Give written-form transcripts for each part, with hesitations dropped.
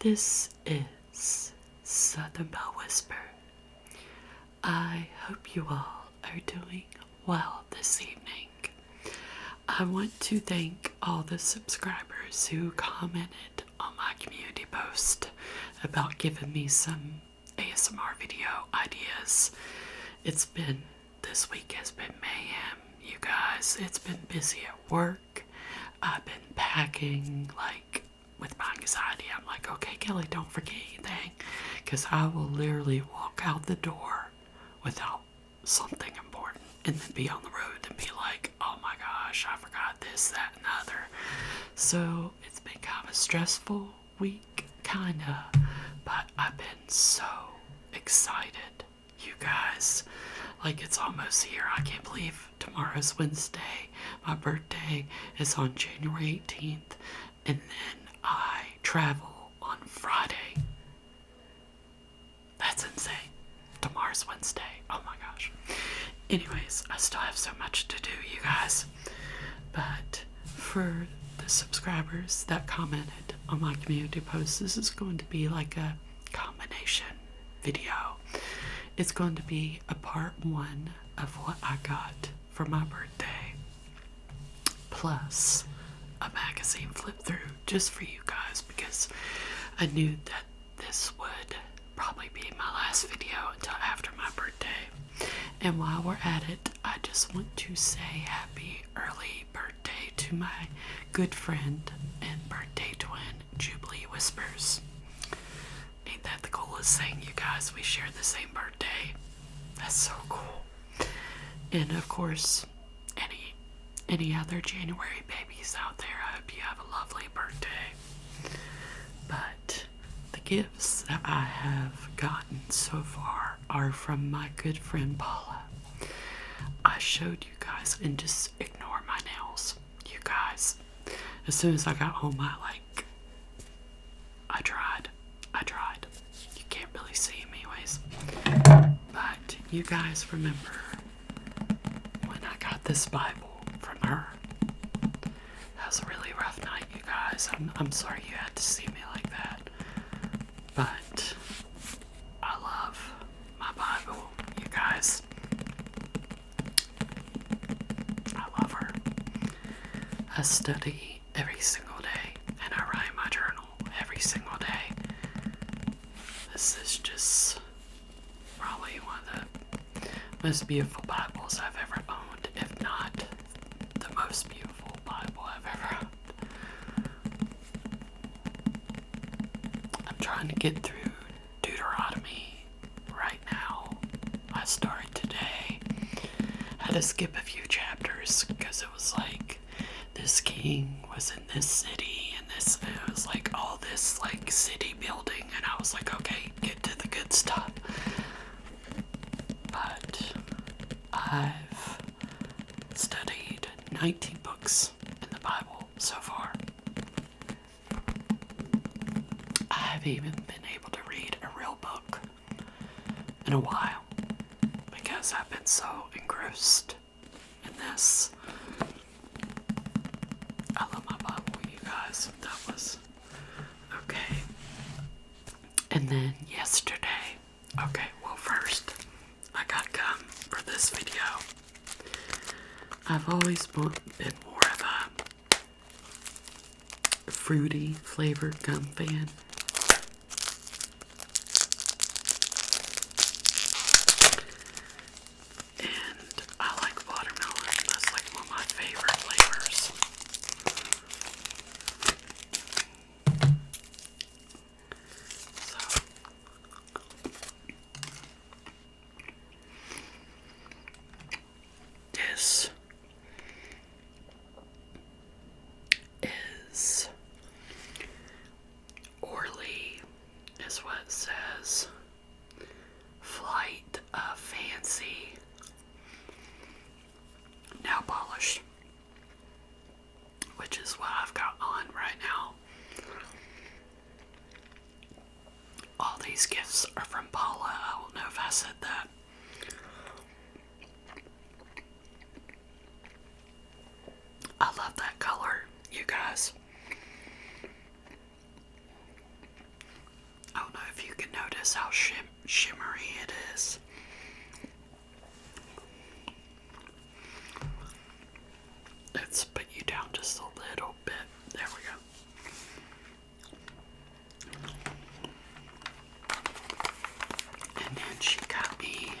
This is Southern Belle Whisper. I hope you all are doing well this evening. I want to thank all the subscribers who commented on my community post about giving me some ASMR video ideas. This week has been mayhem, you guys. It's been busy at work. I've been packing, with my anxiety. I'm like, okay, Kelly, don't forget anything. Because I will literally walk out the door without something important and then be on the road and be like, oh my gosh, I forgot this, that, and the other. So it's been kind of a stressful week, but I've been so excited, you guys. It's almost here. I can't believe tomorrow's Wednesday. My birthday is on January 18th, and then I travel on Friday. That's insane. Tomorrow's Wednesday. Oh my gosh. Anyways, I still have so much to do, you guys. But for the subscribers that commented on my community post, this is going to be like a combination video. It's going to be a part 1 of what I got for my birthday, plus a magazine flip through just for you guys, because I knew that this would probably be my last video until after my birthday. And while we're at it, I just want to say happy early birthday to my good friend and birthday twin, Jubilee Whispers. Ain't that the coolest thing, you guys? We share the same birthday. That's so cool. And of course, any other January babies out there, I hope you have a lovely birthday. But the gifts that I have gotten so far are from my good friend Paula. I showed you guys, and just ignore my nails, you guys. As soon as I got home, I tried. You can't really see them anyways. But you guys remember when I got this Bible from her? That was a really rough night, you guys. I'm sorry you had to see me like that. But I love my Bible, you guys. I love her. I study every single day, and I write my journal every single day. This is just probably one of the most beautiful Bibles I've ever owned, if not the most beautiful Bible I've ever owned. I'm trying to get through Deuteronomy right now. I started today. I had to skip a few chapters because it was like this king was in this city, and it was like all this city building, and I was like, okay, get to the good stuff. But I've studied 19 books in the Bible so far. I haven't even been able to read a real book in a while because I've been so engrossed in this. I love my Bible, you guys. That was okay. And then yesterday, first, I got gum for this video. I've always been more of a fruity flavored gum fan. And I like watermelon. That's one of my favorite flavors. So this is Orly, is what it says. Flight of Fancy nail polish, which is what I've got on right now. All these gifts are from Paula. I don't know if I said that. I love that color, you guys. if you can notice how shimmery it is. Let's put you down just a little bit. There we go. And then she got me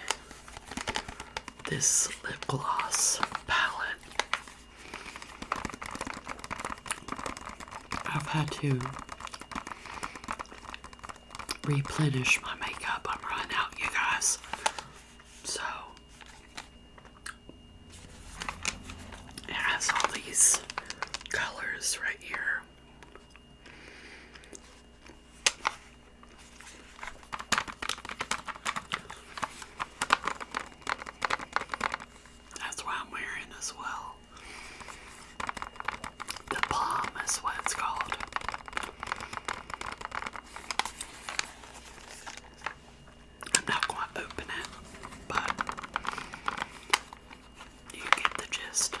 this lip gloss palette. I've had to replenish my makeup. I'm running out, you guys. So it has all these colors right here. That's what I'm wearing as well. The Palm is what it's called. I'm not going to open it, but you get the gist.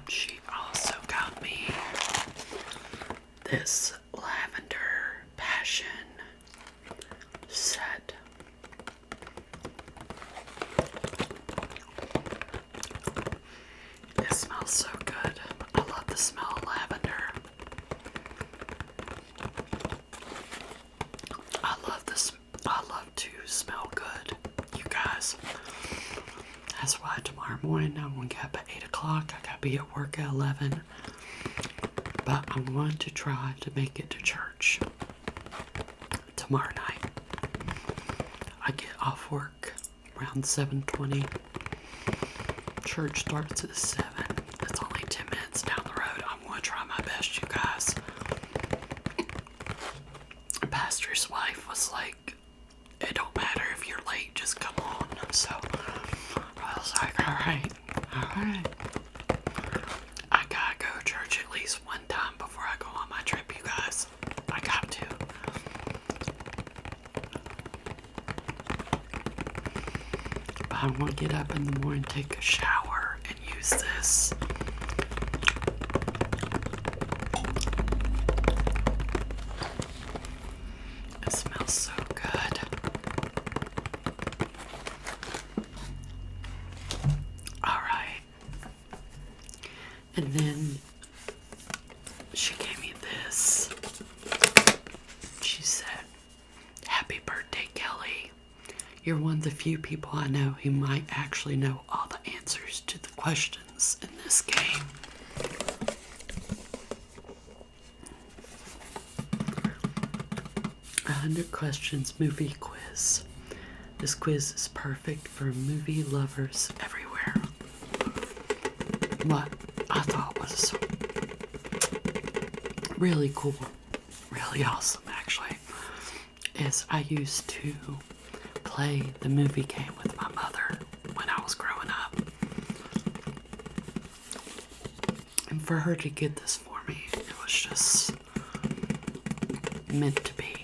She also got me this Lavender Passion set. It smells so good. I love the smell of lavender. I love to smell good, you guys. That's why tomorrow morning I'm going to get up at 8 o'clock. I got to be at work at 11. But I'm going to try to make it to church tomorrow night. I get off work around 7:20. Church starts at 7. It's only 10 minutes down the road. I'm going to try my best, you guys. The pastor's wife was like, it don't matter if you're late, just come on. So I was like, alright. I gotta go to church at least one time before I go on my trip, you guys. I got to. But I want to get up in the morning, take a shower, and use this. It smells so good. Alright. And then she gave me this. She said, "Happy birthday, Kelly. You're one of the few people I know who might actually know all the answers to the questions in this game." A 100 questions movie quiz. This quiz is perfect for movie lovers everywhere. What I thought was really cool, really awesome actually, is I used to play the movie game with my mother when I was growing up. And for her to get this for me, it was just meant to be.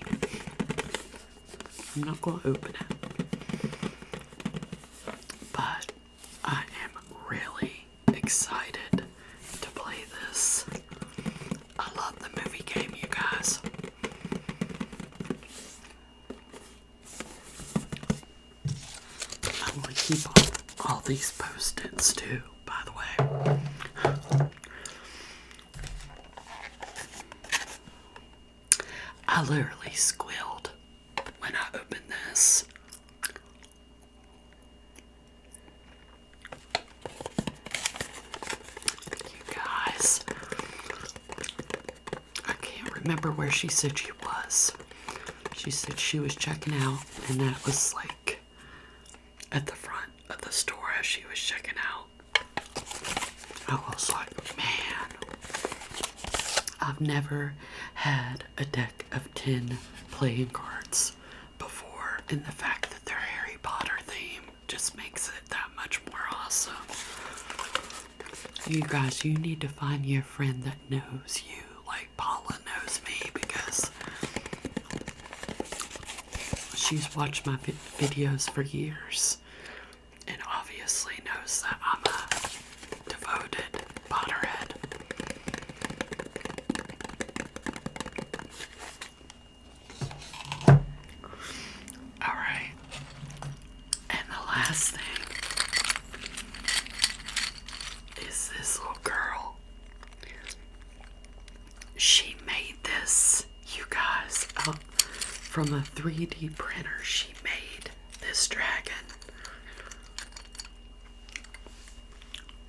I'm not going to open it, but I am really excited to play this. I love the movie game, you guys. I'm going to keep all these post-its too, by the way. I literally squealed when I opened this. You guys, I can't remember where she said she was. She said she was checking out, and that was like at the front of the store as she was checking out. I was like, man, I've never had a deck of 10 playing cards before, and the fact that they're Harry Potter theme just makes it that much more awesome. You guys, you need to find your friend that knows you, like Paula knows me, because she's watched my videos for years and obviously knows that I'm a devoted from a 3D printer, she made this dragon.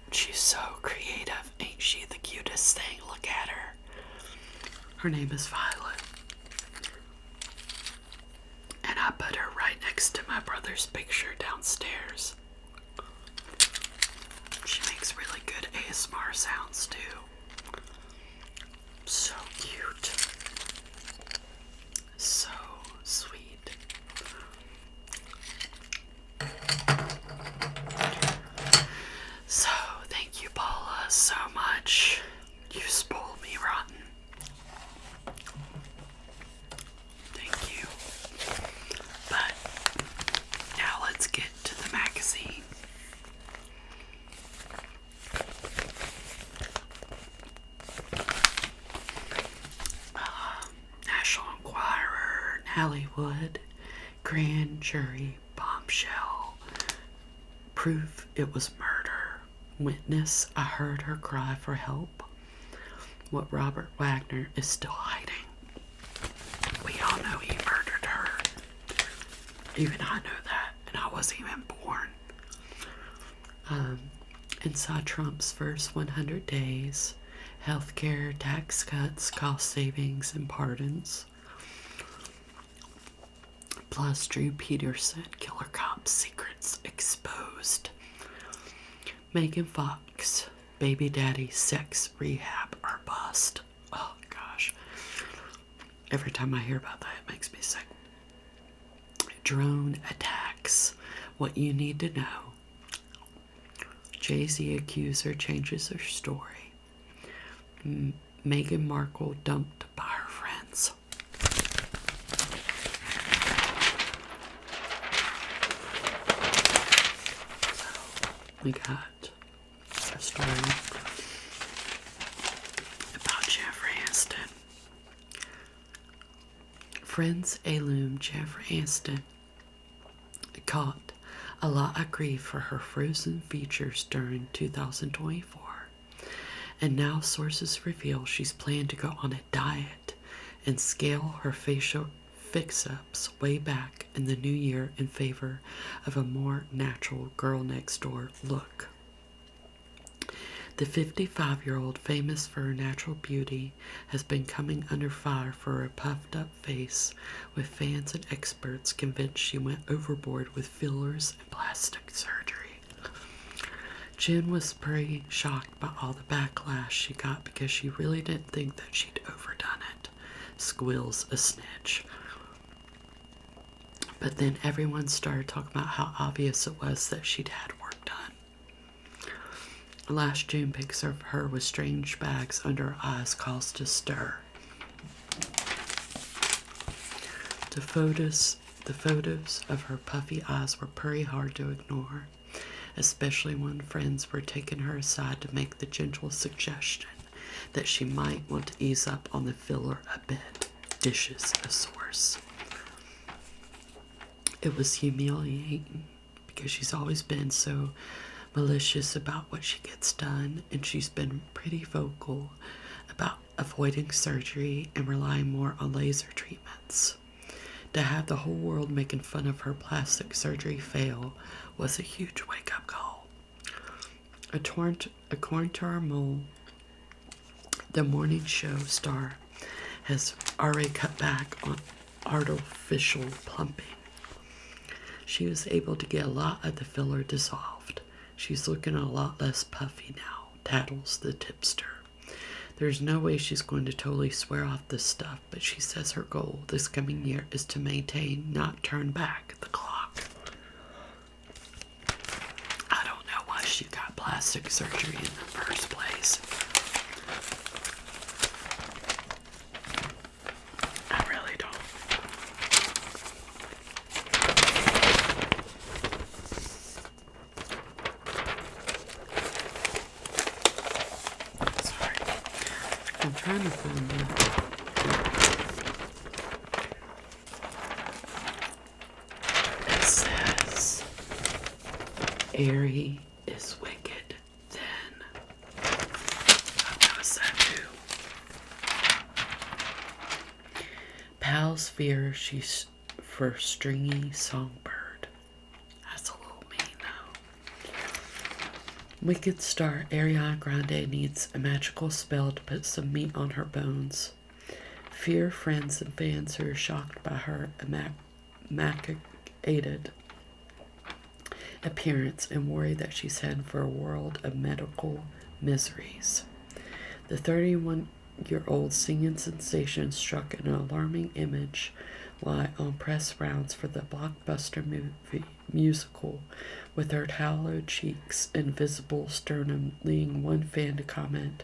She's so creative. Ain't she the cutest thing? Look at her. Her name is Violet. And I put her right next to my brother's picture downstairs. She makes really good ASMR sounds too. So cute. So sweet. So, thank you, Paula, so much. You spoiled me rotten. Thank you. But now let's get to the magazine. National Enquirer, Hollywood, Grand Jury, Bombshell, Proof it was murder, Witness, I heard her cry for help, What Robert Wagner is still hiding. We all know he murdered her. Even I know that, and I wasn't even born. Inside Trump's first 100 days, healthcare, tax cuts, cost savings, and pardons. Plus, Drew Peterson, Killer Cop's secrets exposed. Megan Fox, baby daddy, sex rehab or bust. Oh gosh. Every time I hear about that, it makes me sick. Drone attacks, what you need to know. Jay-Z accuser changes her story. Meghan Markle dumped by her friends. So, we got a story about Jeffrey Aniston. Friends heirloom Jeffrey Aniston caught a lot of grief for her frozen features during 2024. And now sources reveal she's planned to go on a diet and scale her facial fix-ups way back in the new year in favor of a more natural girl next door look. The 55-year-old, famous for her natural beauty, has been coming under fire for her puffed-up face, with fans and experts convinced she went overboard with fillers and plastic surgery. Jen was pretty shocked by all the backlash she got because she really didn't think that she'd overdone it. Squeals a snitch. But then everyone started talking about how obvious it was that she'd had work done. Last June, pics of her with strange bags under her eyes caused a stir. The photos of her puffy eyes were pretty hard to ignore, especially when friends were taking her aside to make the gentle suggestion that she might want to ease up on the filler a bit, dishes a source. It was humiliating because she's always been so malicious about what she gets done, and she's been pretty vocal about avoiding surgery and relying more on laser treatments. To have the whole world making fun of her plastic surgery fail was a huge wake-up call. According to our mole, the morning show star has already cut back on artificial plumping. She was able to get a lot of the filler dissolved. She's looking a lot less puffy now, tattles the tipster. There's no way she's going to totally swear off this stuff, but she says her goal this coming year is to maintain, not turn back the clock. I don't know why she got plastic surgery in the first place. I really don't. I'm trying to find that. It says, Airy is wicked then. I've noticed that too. Pal tells Fear she's for Stringy Songbird. That's a little mean, though. Wicked star Ariana Grande needs a magical spell to put some meat on her bones. Fear friends and fans who are shocked by her emaciated appearance and worry that she's heading for a world of medical miseries. The 31-year-old singing sensation struck an alarming image while on press rounds for the blockbuster musical, with her hallowed cheeks and visible sternum, leading one fan to comment,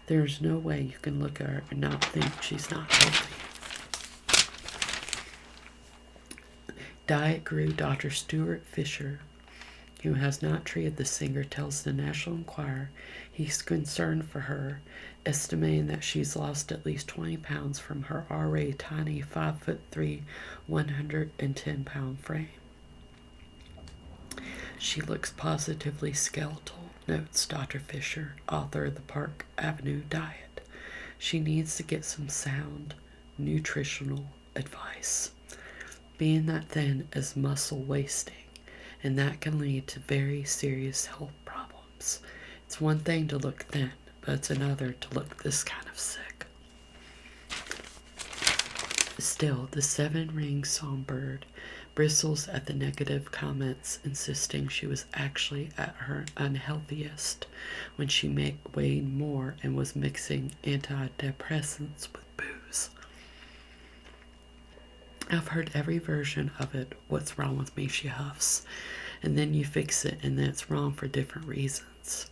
"There's no way you can look at her and not think she's not healthy." Diet Guru Dr. Stuart Fisher, who has not treated the singer, tells the National Enquirer he's concerned for her, estimating that she's lost at least 20 pounds from her already tiny 5'3", 110-pound frame. She looks positively skeletal, notes Dr. Fisher, author of the Park Avenue Diet. She needs to get some sound, nutritional advice. Being that thin is muscle wasting, and that can lead to very serious health problems. It's one thing to look thin, but it's another to look this kind of sick. Still, the 7-ring songbird bristles at the negative comments, insisting she was actually at her unhealthiest when she weighed more and was mixing antidepressants with booze. "I've heard every version of it. What's wrong with me?" she huffs. "And then you fix it, and then it's wrong for different reasons."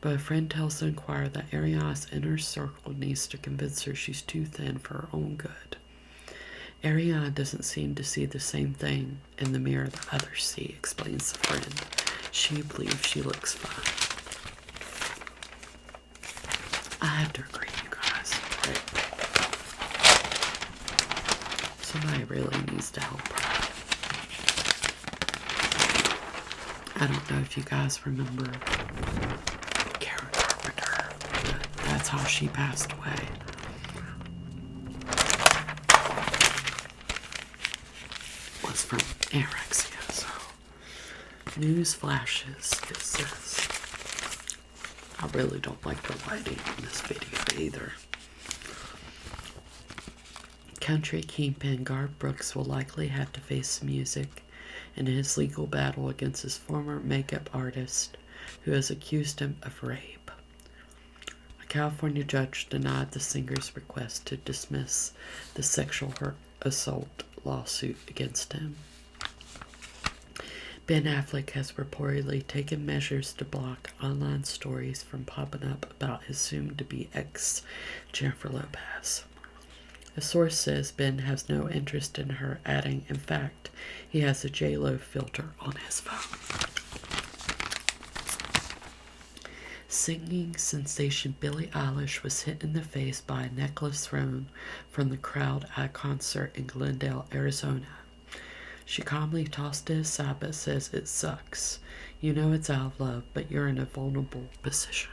But a friend tells the Enquirer that Ariana's inner circle needs to convince her she's too thin for her own good. Ariana doesn't seem to see the same thing in the mirror that others see, explains the friend. She believes she looks fine. I have to agree, you guys. Somebody really needs to help her. I don't know if you guys remember Karen Carpenter, but that's how she passed away. Was from anorexia, so news flashes, it says. I really don't like the lighting in this video either. Country kingpin Garth Brooks will likely have to face music in his legal battle against his former makeup artist, who has accused him of rape. A California judge denied the singer's request to dismiss the sexual assault lawsuit against him. Ben Affleck has reportedly taken measures to block online stories from popping up about his soon-to-be ex, Jennifer Lopez. A source says Ben has no interest in her, adding, in fact, he has a J-Lo filter on his phone. Singing sensation Billie Eilish was hit in the face by a necklace thrown from the crowd at a concert in Glendale, Arizona. She calmly tossed it aside but says it sucks. You know it's out of love, but you're in a vulnerable position.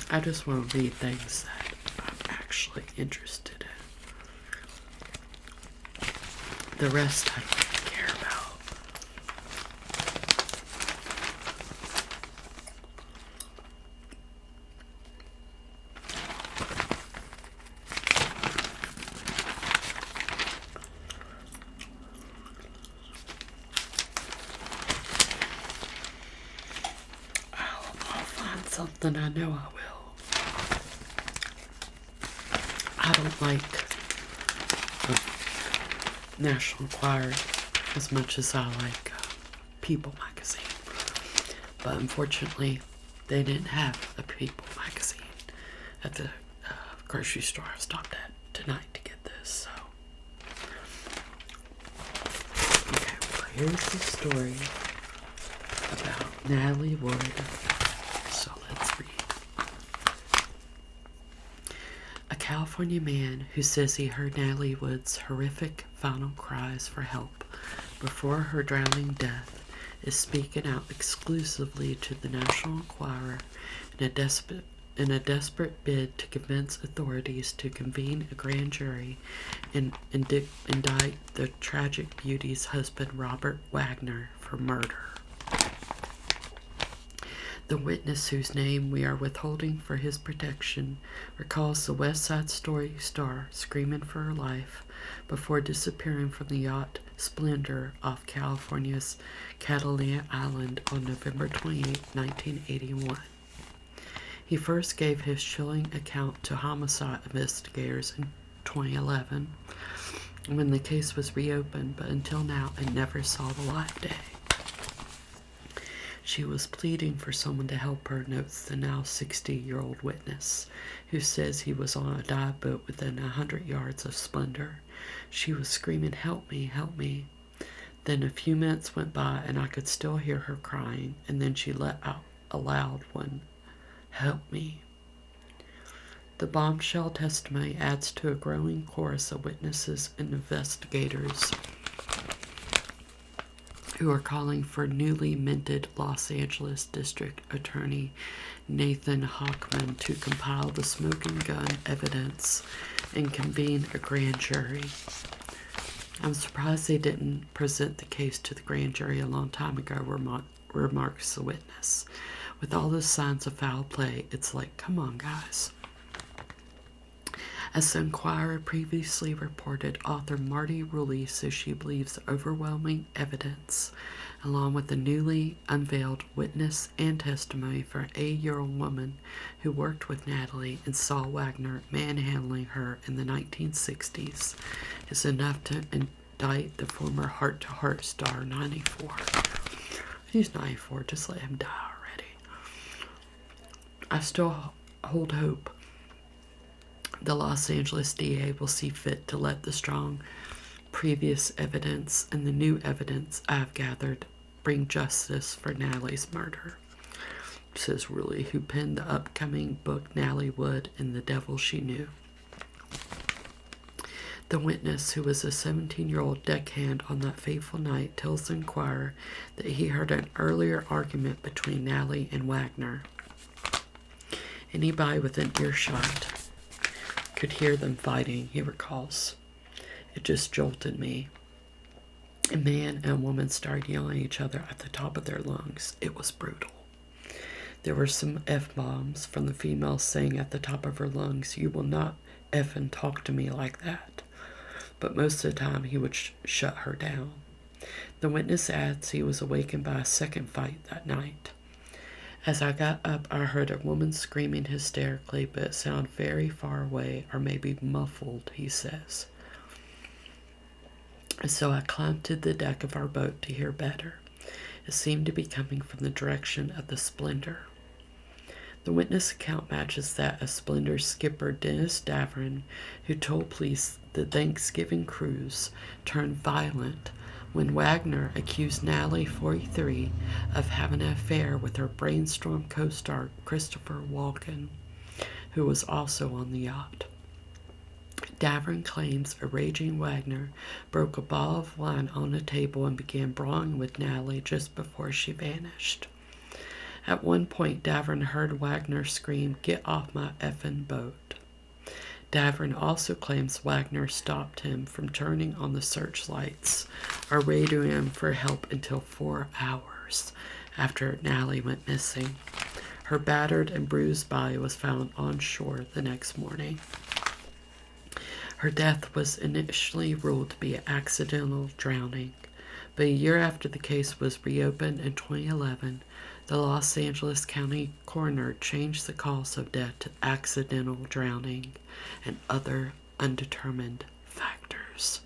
I just want to read things that I'm actually interested in. The rest I don't really care about. I'll find something, I know I will. I don't like the National Enquirer as much as I like People magazine. But unfortunately, they didn't have a People magazine at the grocery store I stopped at tonight to get this. So, okay, well, here's the story about Natalie Wood. So let's read California man who says he heard Natalie Wood's horrific final cries for help before her drowning death is speaking out exclusively to the National Enquirer in a desperate bid to convince authorities to convene a grand jury and indict the tragic beauty's husband Robert Wagner for murder. The witness, whose name we are withholding for his protection, recalls the West Side Story star screaming for her life before disappearing from the yacht Splendor off California's Catalina Island on November 28, 1981. He first gave his chilling account to homicide investigators in 2011 when the case was reopened, but until now it never saw the light of day. She was pleading for someone to help her, notes the now 60-year-old witness, who says he was on a dive boat within 100 yards of Splendor. She was screaming, "Help me, help me." Then a few minutes went by and I could still hear her crying, and then she let out a loud one, "Help me." The bombshell testimony adds to a growing chorus of witnesses and investigators who are calling for newly minted Los Angeles District Attorney Nathan Hochman to compile the smoking gun evidence and convene a grand jury. I'm surprised they didn't present the case to the grand jury a long time ago, remarks the witness. With all the signs of foul play, it's like, come on, guys. As the Enquirer previously reported, author Marty Rulli says she believes the overwhelming evidence, along with the newly unveiled witness and testimony for an 8-year-old woman who worked with Natalie and saw Wagner manhandling her in the 1960s, is enough to indict the former Heart to Heart star 94. He's 94, just let him die already. I still hold hope the Los Angeles DA will see fit to let the strong previous evidence and the new evidence I have gathered bring justice for Natalie's murder, says Rulli, who penned the upcoming book Natalie Wood and the Devil She Knew. The witness, who was a 17-year-old deckhand on that fateful night, tells the Enquirer that he heard an earlier argument between Natalie and Wagner. Anybody within earshot could hear them fighting, he recalls. It just jolted me. A man and a woman started yelling at each other at the top of their lungs. It was brutal. There were some F-bombs from the female saying at the top of her lungs, "You will not effing talk to me like that." But most of the time he would shut her down. The witness adds he was awakened by a second fight that night. As I got up, I heard a woman screaming hysterically, but it sounded very far away, or maybe muffled, he says. And so I climbed to the deck of our boat to hear better. It seemed to be coming from the direction of the Splendor. The witness account matches that of Splendor's skipper Dennis Davern, who told police the Thanksgiving cruise turned violent when Wagner accused Natalie, 43, of having an affair with her Brainstorm co-star Christopher Walken, who was also on the yacht. Davern claims a raging Wagner broke a bottle of wine on a table and began brawling with Natalie just before she vanished. At one point, Davern heard Wagner scream, "Get off my effing boat." Davern also claims Wagner stopped him from turning on the searchlights or radioing him for help until 4 hours after Natalie went missing. Her battered and bruised body was found on shore the next morning. Her death was initially ruled to be an accidental drowning, but a year after the case was reopened in 2011, the Los Angeles County coroner changed the cause of death to accidental drowning and other undetermined factors.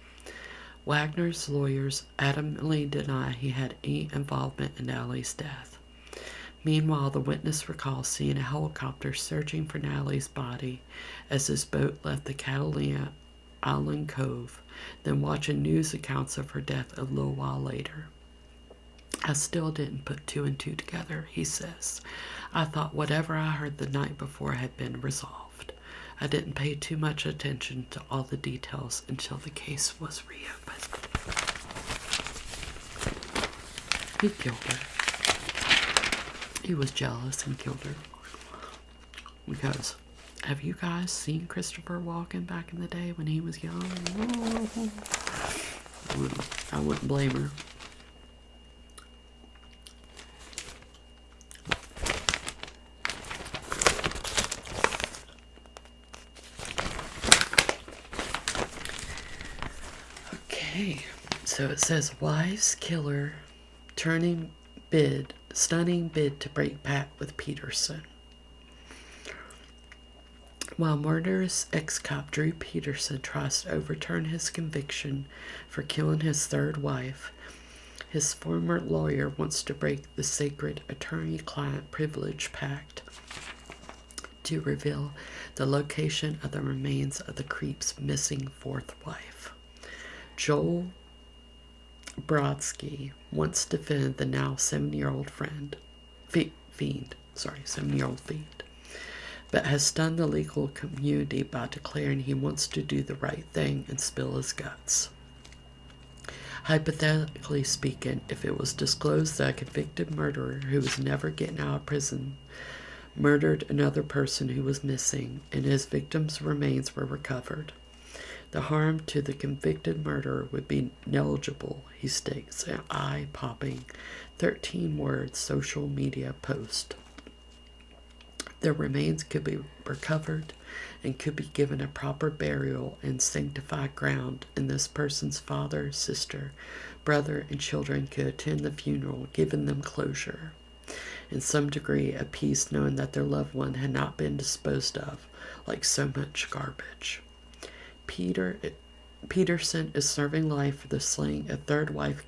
Wagner's lawyers adamantly deny he had any involvement in Natalie's death. Meanwhile, the witness recalls seeing a helicopter searching for Natalie's body as his boat left the Catalina Island Cove, then watching news accounts of her death a little while later. I still didn't put two and two together, he says. I thought whatever I heard the night before had been resolved. I didn't pay too much attention to all the details until the case was reopened. He killed her. He was jealous and killed her. Because, have you guys seen Christopher Walken back in the day when he was young? I wouldn't blame her. Okay, so it says wife's killer stunning bid to break back with Peterson. While murderous ex-cop Drew Peterson tries to overturn his conviction for killing his third wife, his former lawyer wants to break the sacred attorney-client privilege pact to reveal the location of the remains of the creep's missing fourth wife. Joel Brodsky once defended the now 7-year-old fiend, but has stunned the legal community by declaring he wants to do the right thing and spill his guts. Hypothetically speaking, if it was disclosed that a convicted murderer who was never getting out of prison murdered another person who was missing and his victim's remains were recovered, the harm to the convicted murderer would be negligible, he states in an eye-popping 13-word social media post. Their remains could be recovered and could be given a proper burial in sanctified ground, and this person's father, sister, brother, and children could attend the funeral, giving them closure. In some degree, a peace knowing that their loved one had not been disposed of like so much garbage. Peterson is serving life for the slaying of third wife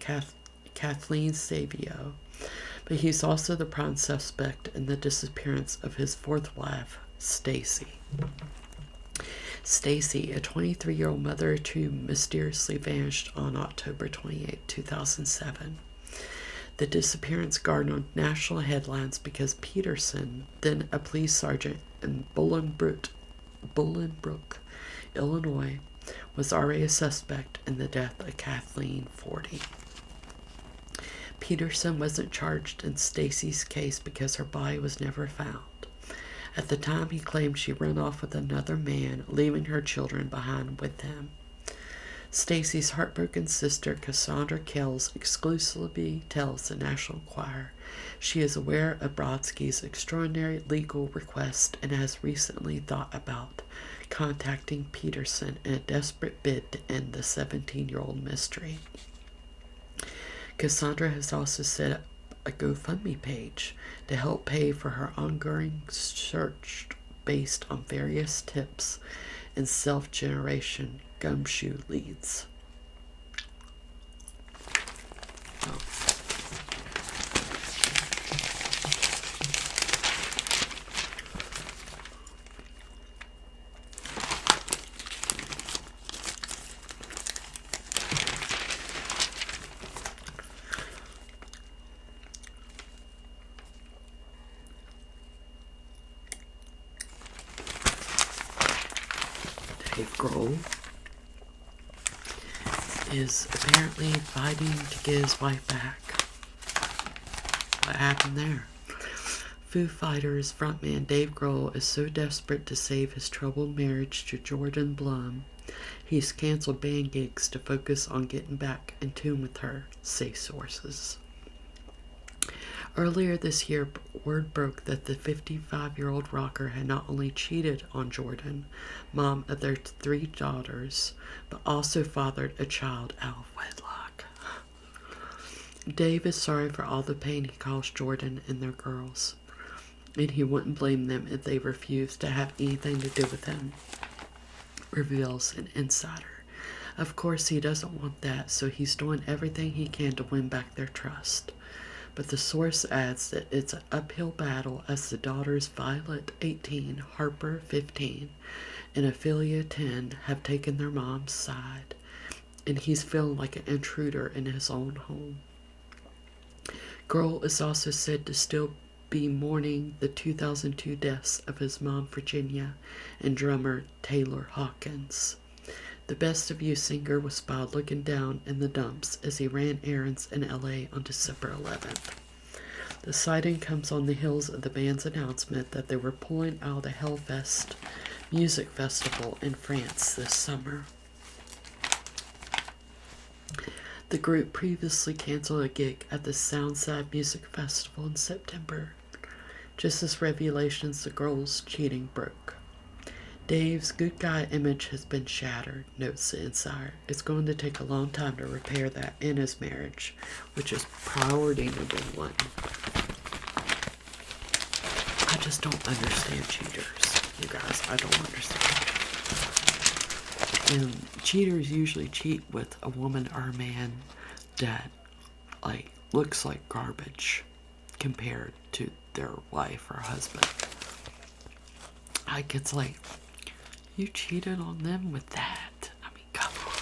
Kathleen Savio, but he's also the prime suspect in the disappearance of his fourth wife, Stacy. Stacy, a 23-year-old mother of two, mysteriously vanished on October 28, 2007. The disappearance garnered national headlines because Peterson, then a police sergeant in Bolingbrook, Illinois, was already a suspect in the death of Kathleen, 40. Peterson wasn't charged in Stacy's case because her body was never found. At the time, he claimed she ran off with another man, leaving her children behind with him. Stacy's heartbroken sister, Cassandra Kells, exclusively tells the National Enquirer she is aware of Brodsky's extraordinary legal request and has recently thought about contacting Peterson in a desperate bid to end the 17-year-old mystery. Cassandra has also set up a GoFundMe page to help pay for her ongoing search based on various tips and self-generation gumshoe leads. Oh. Dave Grohl is apparently fighting to get his wife back. What happened there? Foo Fighters frontman Dave Grohl is so desperate to save his troubled marriage to Jordan Blum, he's canceled band gigs to focus on getting back in tune with her, say sources. Earlier this year, word broke that the 55-year-old rocker had not only cheated on Jordan, mom of their 3 daughters, but also fathered a child out of wedlock. Dave is sorry for all the pain he caused Jordan and their girls, and he wouldn't blame them if they refused to have anything to do with him, reveals an insider. Of course, he doesn't want that, so he's doing everything he can to win back their trust. But the source adds that it's an uphill battle as the daughters Violet, 18, Harper, 15, and Ophelia, 10, have taken their mom's side, and he's feeling like an intruder in his own home. Grohl is also said to still be mourning the 2002 deaths of his mom, Virginia, and drummer Taylor Hawkins. The Best of You singer was spotted looking down in the dumps as he ran errands in LA on December 11th. The sighting comes on the heels of the band's announcement that they were pulling out of the Hellfest music festival in France this summer. The group previously canceled a gig at the Soundside Music Festival in September, just as revelations the girls' cheating broke. Dave's good guy image has been shattered, notes the Insider. It's going to take a long time to repair that in his marriage, which is priority number one. I just don't understand cheaters, you guys. I don't understand. And cheaters usually cheat with a woman or a man that, like, looks like garbage compared to their wife or husband. Like, it's like, you cheated on them with that. I mean, come on.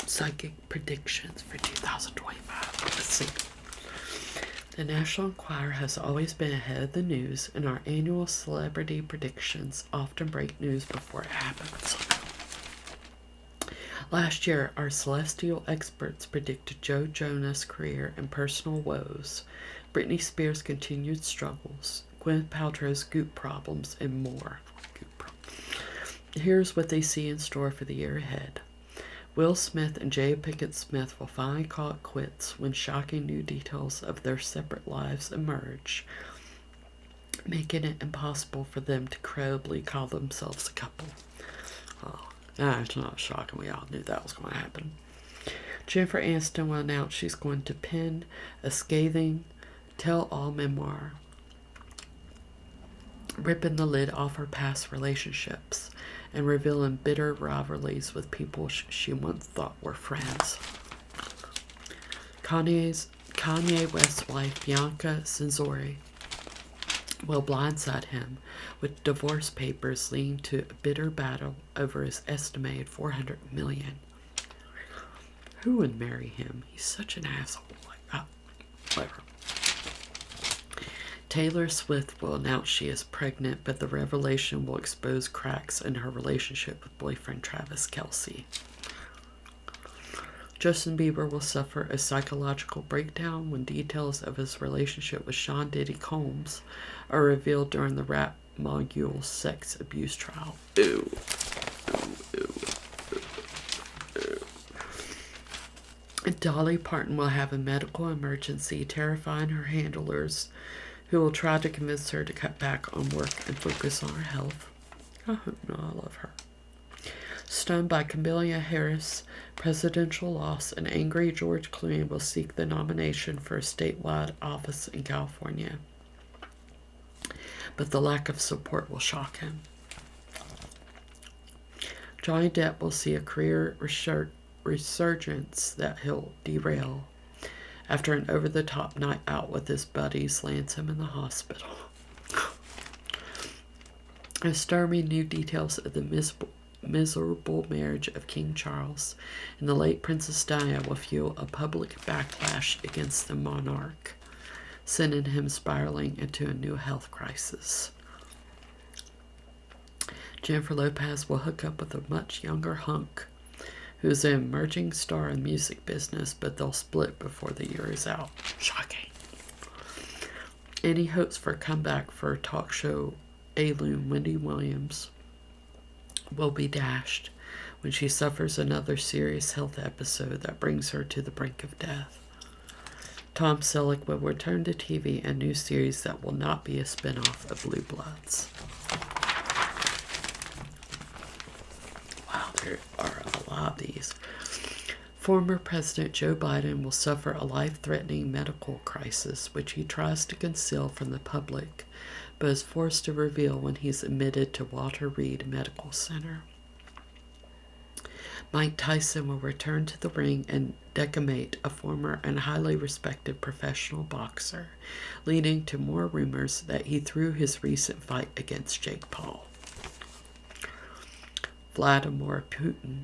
Psychic predictions for 2025. Let's see. The National Enquirer has always been ahead of the news, and our annual celebrity predictions often break news before it happens. Last year, our celestial experts predicted Joe Jonas' career and personal woes, Britney Spears' continued struggles, Gwyneth Paltrow's goop problems, and more. Here's what they see in store for the year ahead. Will Smith and Jada Pinkett Smith will finally call it quits when shocking new details of their separate lives emerge, making it impossible for them to credibly call themselves a couple. Oh, it's not shocking. We all knew that was going to happen. Jennifer Aniston will announce she's going to pen a scathing tell-all memoir, ripping the lid off her past relationships and revealing bitter rivalries with people she once thought were friends. Kanye West's wife, Bianca Censori, will blindside him with divorce papers leading to a bitter battle over his estimated $400 million. Who would marry him? He's such an asshole. Whatever. Taylor Swift will announce she is pregnant, but the revelation will expose cracks in her relationship with boyfriend Travis Kelce. Justin Bieber will suffer a psychological breakdown when details of his relationship with Sean Diddy Combs are revealed during the rap moguls' sex abuse trial. Ew. Dolly Parton will have a medical emergency, terrifying her handlers, who will try to convince her to cut back on work and focus on her health. I love her. Stunned by Kamala Harris' presidential loss, an angry George Clooney will seek the nomination for a statewide office in California. But the lack of support will shock him. Johnny Depp will see a career resurgence that he'll derail after an over-the-top night out with his buddies lands him in the hospital. Disturbing new details of the miserable marriage of King Charles and the late Princess Diana will fuel a public backlash against the monarch, sending him spiraling into a new health crisis. Jennifer Lopez will hook up with a much younger hunk who's an emerging star in the music business, but they'll split before the year is out. Shocking. Any hopes for a comeback for talk show alum Wendy Williams will be dashed when she suffers another serious health episode that brings her to the brink of death. Tom Selleck will return to TV in a new series that will not be a spin-off of Blue Bloods. Wow, there are a lot of these. Former President Joe Biden will suffer a life-threatening medical crisis, which he tries to conceal from the public, but is forced to reveal when he's admitted to Walter Reed Medical Center. Mike Tyson will return to the ring and decimate a former and highly respected professional boxer, leading to more rumors that he threw his recent fight against Jake Paul. Vladimir Putin,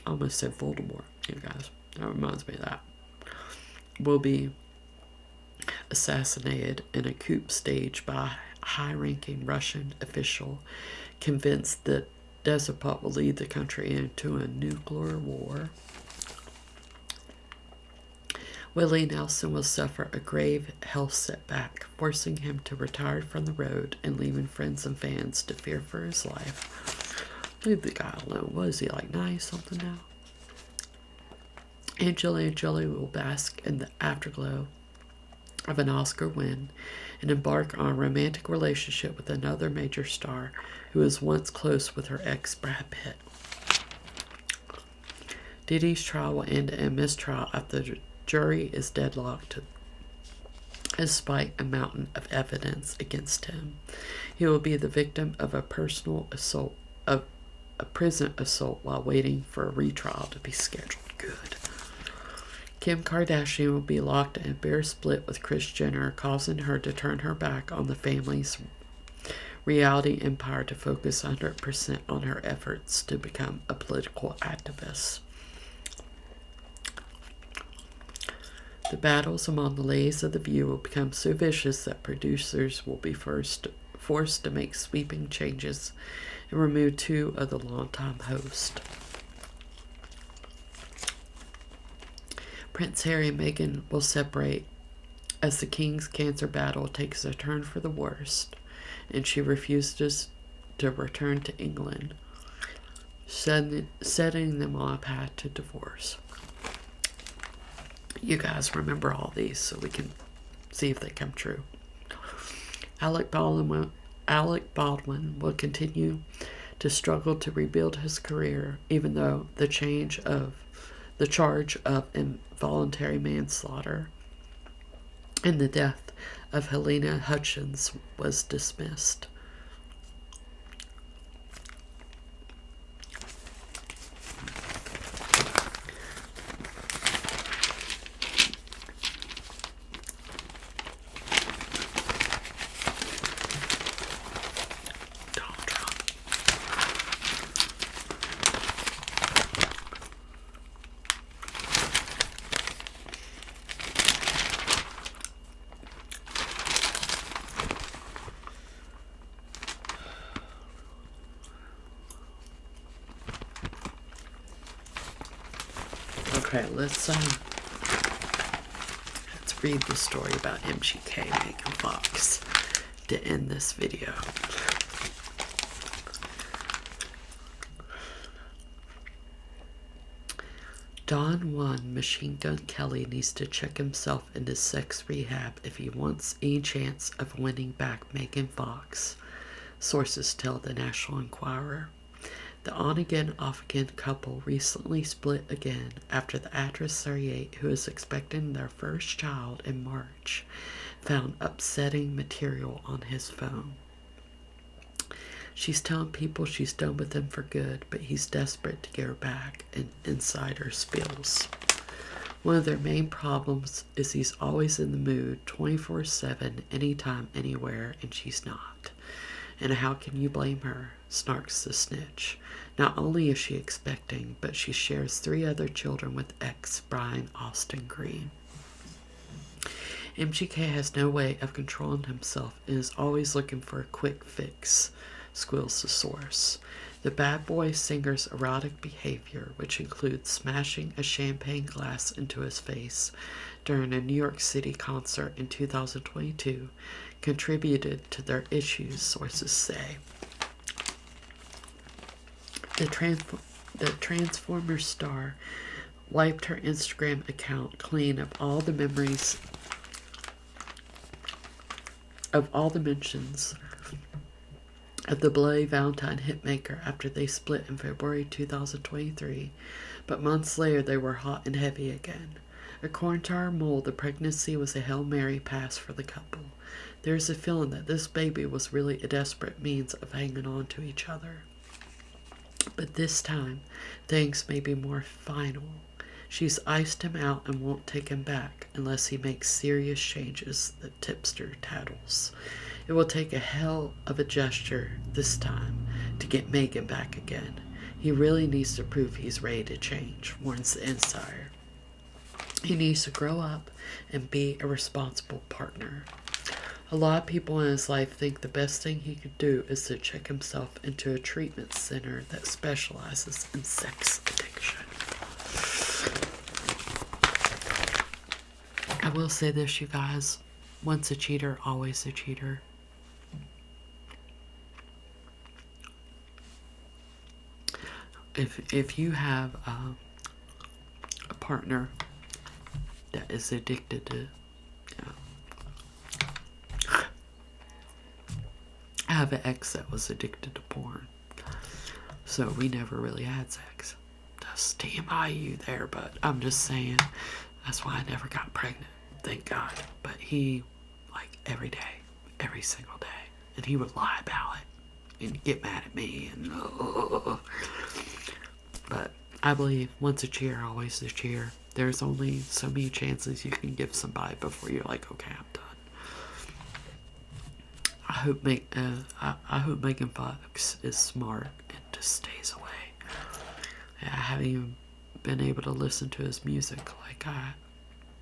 I almost said Voldemort, you guys, that reminds me of that, will be assassinated in a coup staged by a high-ranking Russian official convinced that Despot will lead the country into a nuclear war. Willie Nelson will suffer a grave health setback, forcing him to retire from the road and leaving friends and fans to fear for his life. Leave the guy alone. What is he, like 90 something now? Angelina Jolie will bask in the afterglow of an Oscar win and embark on a romantic relationship with another major star who was once close with her ex Brad Pitt. Diddy's trial will end in a mistrial after the jury is deadlocked despite a mountain of evidence against him. He will be the victim of a prison assault while waiting for a retrial to be scheduled. Good. Kim Kardashian will be locked in a bitter split with Kris Jenner, causing her to turn her back on the family's reality empire to focus 100% on her efforts to become a political activist. The battles among the ladies of The View will become so vicious that producers will be forced to make sweeping changes and remove two of the longtime hosts. Prince Harry and Meghan will separate as the King's cancer battle takes a turn for the worst, and she refuses to return to England, setting them on a path to divorce. You guys remember all these so we can see if they come true. Alec Baldwin will continue to struggle to rebuild his career, even though the charge of involuntary manslaughter and the death of Helena Hutchins was dismissed. Okay, let's read the story about MGK Megan Fox to end this video. Don Juan Machine Gun Kelly needs to check himself into sex rehab if he wants any chance of winning back Megan Fox, sources tell the National Enquirer. The on-again, off-again couple recently split again after the actress 38, who is expecting their first child in March, found upsetting material on his phone. She's telling people she's done with him for good, but he's desperate to get her back, and insider spills. One of their main problems is he's always in the mood, 24/7, anytime, anywhere, and she's not. And how can you blame her? Snarks the snitch. Not only is she expecting, but she shares 3 other children with ex Brian Austin Green. MGK has no way of controlling himself and is always looking for a quick fix, squeals the source. The bad boy singer's erotic behavior, which includes smashing a champagne glass into his face during a New York City concert in 2022, contributed to their issues, sources say. The Transformers star wiped her Instagram account clean of all the memories of all the mentions of the bloody Valentine hitmaker after they split in February 2023, but months later they were hot and heavy again. According to our mole, the pregnancy was a Hail Mary pass for the couple. There's a feeling that this baby was really a desperate means of hanging on to each other. But this time, things may be more final. She's iced him out and won't take him back unless he makes serious changes, the tipster tattles. It will take a hell of a gesture this time to get Megan back again. He really needs to prove he's ready to change, warns the insider. He needs to grow up and be a responsible partner. A lot of people in his life think the best thing he could do is to check himself into a treatment center that specializes in sex addiction. I will say this, you guys. Once a cheater, always a cheater. If you have a partner that is addicted to, I have an ex that was addicted to porn, so we never really had sex. Just TMI there, but I'm just saying, that's why I never got pregnant, thank God. But he, like, every day, every single day, and he would lie about it and get mad at me, and but I believe once a cheer, always a cheer. There's only so many chances you can give somebody before you're like, okay, I'm done. I hope Megan Fox is smart and just stays away. I haven't even been able to listen to his music like I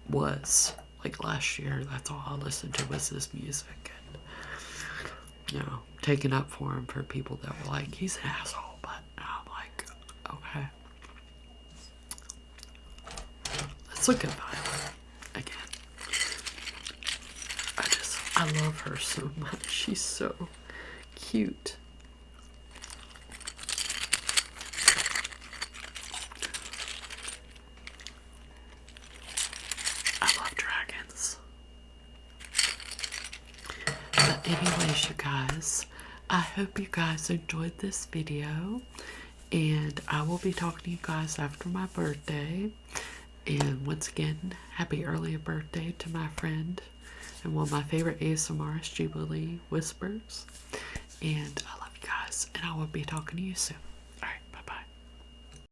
was. Like last year, that's all I listened to was his music. And, taking up for him for people that were like, he's an asshole. But I'm like, okay. Let's look at Violet again. I love her so much. She's so cute. I love dragons. But anyways, you guys, I hope you guys enjoyed this video. And I will be talking to you guys after my birthday. And once again, happy early birthday to my friend. And one of my favorite ASMRs, Jubilee Whispers. And I love you guys. And I will be talking to you soon.